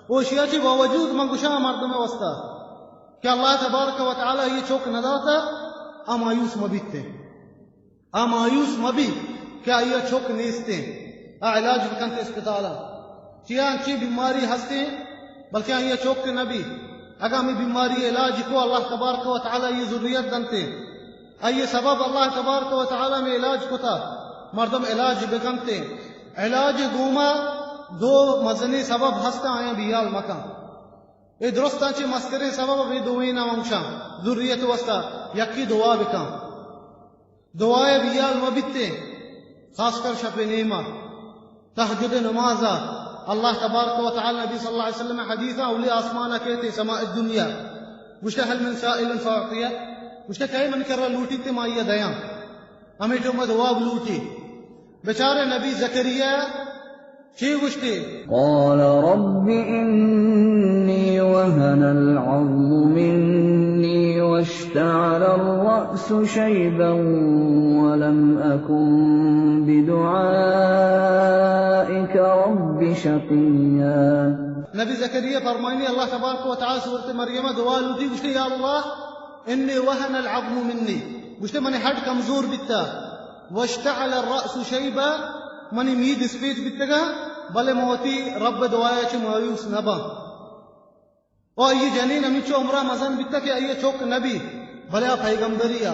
وشياتي ووجود من قشا مردم وسطا كالله تبارك وتعالى يشوك نداتا أمايوس مبيته أمايوس مبي كا يشوك نيسته علاج بكنت اسپتالا چیان چی بیماری ہستے بلکہ یہ چوک نبی اگامی بیماری علاج کو اللہ تبارک و تعالی یہ ذریت دنتے اي سبب الله تبارك وتعالى میں علاج کو تھا مردم علاج بکمتے علاج گوما دو مزنی سبب ہستا آیا بیال مکان اے درستان چی مسکرین سبب ابھی دوینا منشا ذریت وستا یکی دعا بکان دعائے بیال مبیتے خاص کر شب نیمہ تہجد نمازا اللہ تبارک و تعالی نبی صلی اللہ علیہ وسلم حدیثا اولی آسمانا کہتے سماء الدنیا گوشتا هل من سائل فاعطیہ گوشتا کئی من کر رہا لوٹی تے مائیہ دیاں ہمیں جو مدواب لوٹی بیچارے نبی زکریہ چی گوشتے قال رب إني وهن العظم مني واشتعل الرأس شيبا ولم أكن بدعائك رب شقيا نبي زكريا فرماني الله تبارك وتعالى سورة مريم دعاء لوتي قلت يا الله إني وهن العظم مني قلت مني حد كمزور بالتا واشتعل الرأس شيبا مني ميد سبيت بالتقى بل موتي رب دعايا مايوس نبا وأي جنين أمي چو عمره مزن بالتا کہ أي چوك نبي بل پیغمبريا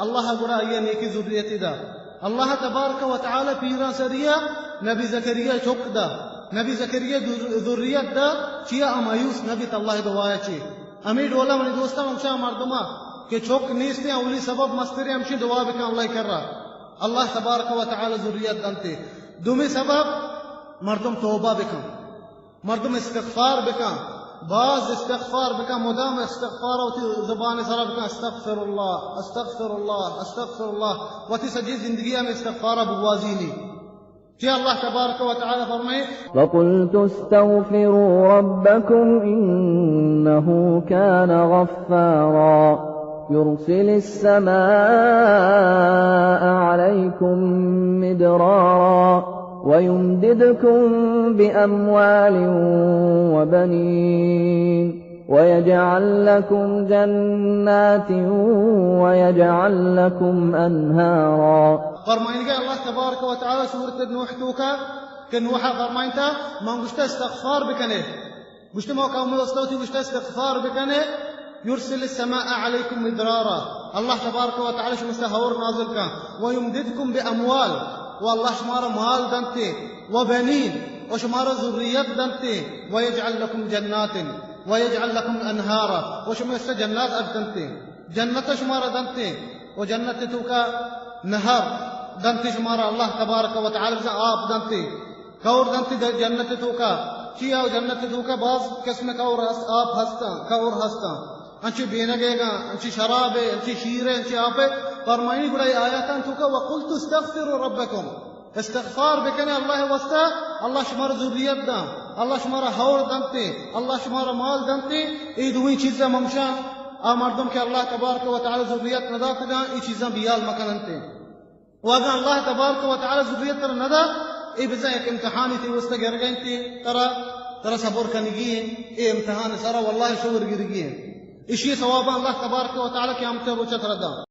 الله گڑا أي نیکی ذریتی دا الله تبارك وتعالى پیرا سریا نبی زکریا چوک دا نبی زکریا ذریت دا چیا مايوس نبی الله دعاء چی امی ڈولا منی دوستا منشا مردما کہ چوک نیستے اولی سبب مستری ہمشی دعا بکا اللہ کر رہا اللہ تبارک و تعالی ذریت دنتے دومی سبب مردم توبہ بکا مردم استغفار بکا بعض استغفار بکا مدام استغفار وتی زبان سرا بکا استغفر اللہ استغفر اللہ استغفر اللہ وتی سجی زندگی میں استغفار بوازینی کہ اللہ تبارک و تعالی فرمائے فقلت استغفروا ربكم إنه كان غفارا يرسل السماء عليكم مدرارا ويمددكم بأموال وبنين ويجعل لكم جنات ويجعل لكم أنهارا فرمائن گا اللہ تبارک و تعالی سورة نوح توکا کہ نوحا فرمائن تا من گشتا استغفار بکنے گشتا موقع مدستوتی گشتا استغفار بکنے يرسل السماء عليكم مدرارا الله تبارك وتعالى مستهور نازل كان ويمددكم بأموال والله شمار مال دنتي وبنين وشمار ذريات دنتي ويجعل لكم جنات ويجعل لكم أنهارا وشمار جنات أدنتي جنة شمار دنتي وجنة توكا نهر دنتي شمار الله تبارك وتعالى آب دنتي كور دنتي جنة توكا چیا جنة توكا باز قسم كور آب هستا كور هستا انچی بینگے گا انچی شراب ہے انچی شیر ہے انچی آپ ہے فرمائنی گڑائی آیاتان توکا وقلت استغفروا ربکم استغفار بکنے اللہ وستا اللہ شمار ذریت دا اللہ شمار حور دنتے اللہ شمار مال دنتے ای دوئی چیزیں ممشان مردم کے اللہ تبارک و تعالی ذریت ندا کدا ای چیزیں بیال مکننتے واگا اللہ تبارک و تعالی ذریت تر ندا ای بزا ایک امتحانی تی وستا گرگین تی ترى صبر کنگین ای امتحان سارا والله شور گرگین اشي ثواب الله تبارك وتعالى كي امتى بوچت ردا